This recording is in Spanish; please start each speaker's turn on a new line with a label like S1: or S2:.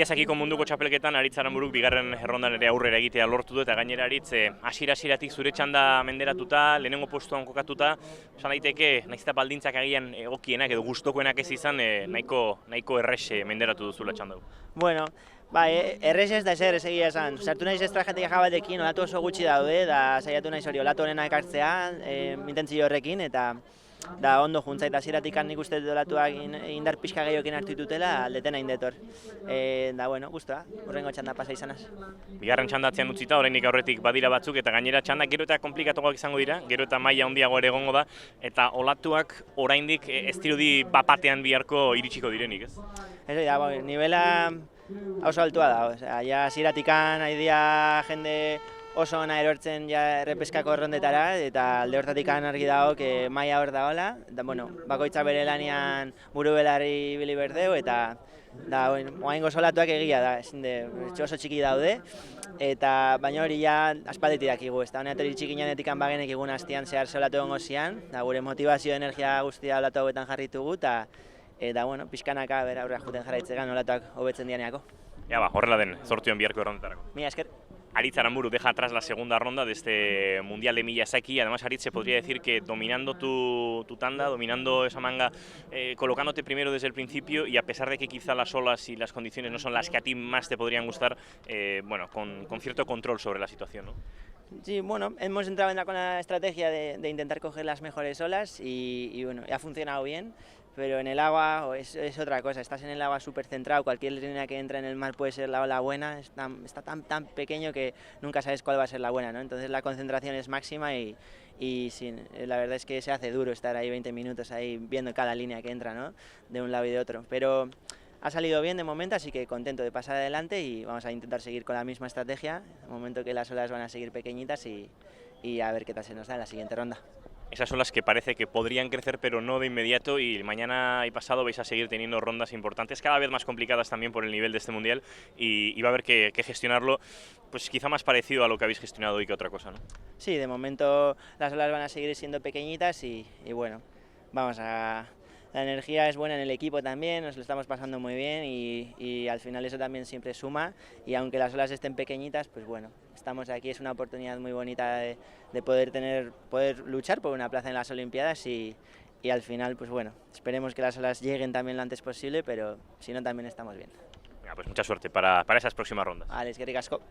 S1: Mila-sakiko munduko txapelketan Aritz Aranburuk bigarren errondan ere aurrera egitea lortu du, eta gainera Aritz hasiera-hasieratik zure txanda menderatuta, lehenengo postuan kokatuta, esan daiteke, nahiz eta baldintzak agian egokienak edo gustokoenak ez izan, nahiko erres menderatu duzula txanda.
S2: Bueno, errez ez da ezer, ez egia esan. Sartu naiz estrategia batekin, olatu oso gutxi daude, da saiatu naiz hori olatu honena ekartzea, intentzio horrekin, eta da ondo juntza eta hasieratik nik uste dut olatuak indar pixka gehiokin hartu ditutela aldeten hain detor. Da, bueno, guztua, hurrengo txanda pasa izanaz.
S1: Bigarren txandatzean utzita, oraindik aurretik badira batzuk, eta gainera txandak gero eta komplikatuagoak izango dira, gero eta maila handiago ere egongo da, eta olatuak oraindik ez dirudi bapatean biharko iritsiko direnik, ez?
S2: Ez da, nivela oso altua da, ja hasieratik dira jende oso ona erortzen ja errepeskako errondetara, eta alde hortatik argi dago maila hor dagoela, eta bueno, bakoitza bere lanean buru belarri ibili berdeu, eta da, oraingo olatuak egia da, oso txiki daude, eta baina hori ja aspalditik dakigu, ez da, honetan txikinenetik bagenek egun hastian zehar olatu egongo zian, da gure motivazio energia guztia olatu hauetan jarritugu, eta bueno, pixkanaka aurrera juten jarraitzegan olatuak hobetzen dianeako.
S1: Ja, horrela den, zortion biharko errondetarako.
S2: Mila esker.
S1: Aritz Aranburu deja atrás la segunda ronda de este Mundial de Miyazaki. Además, Aritz, se podría decir que dominando tu tanda, dominando esa manga, colocándote primero desde el principio, y a pesar de que quizá las olas y las condiciones no son las que a ti más te podrían gustar, bueno, con cierto control sobre la situación, ¿no?
S2: Sí, bueno, hemos entrado con la estrategia de intentar coger las mejores olas y bueno, ha funcionado bien, pero en el agua es otra cosa, estás en el agua súper centrado, cualquier línea que entra en el mar puede ser la ola buena, está tan pequeño que nunca sabes cuál va a ser la buena, ¿no? Entonces la concentración es máxima y sí, la verdad es que se hace duro estar ahí 20 minutos ahí viendo cada línea que entra, ¿no? De un lado y de otro, pero ha salido bien de momento, así que contento de pasar adelante y vamos a intentar seguir con la misma estrategia, de momento que las olas van a seguir pequeñitas y a ver qué tal se nos da en la siguiente ronda.
S1: Esas son las que parece que podrían crecer, pero no de inmediato, y mañana y pasado vais a seguir teniendo rondas importantes, cada vez más complicadas también por el nivel de este Mundial, y va a haber que gestionarlo, pues quizá más parecido a lo que habéis gestionado hoy que otra cosa, ¿no?
S2: Sí, de momento las olas van a seguir siendo pequeñitas y bueno, la energía es buena en el equipo también, nos lo estamos pasando muy bien y al final eso también siempre suma, y aunque las olas estén pequeñitas, pues bueno, estamos aquí, es una oportunidad muy bonita de poder luchar por una plaza en las Olimpiadas y al final, pues bueno, esperemos que las olas lleguen también lo antes posible, pero si no también estamos bien.
S1: Venga, pues mucha suerte para esas próximas rondas.
S2: Vale, eskerrik asko.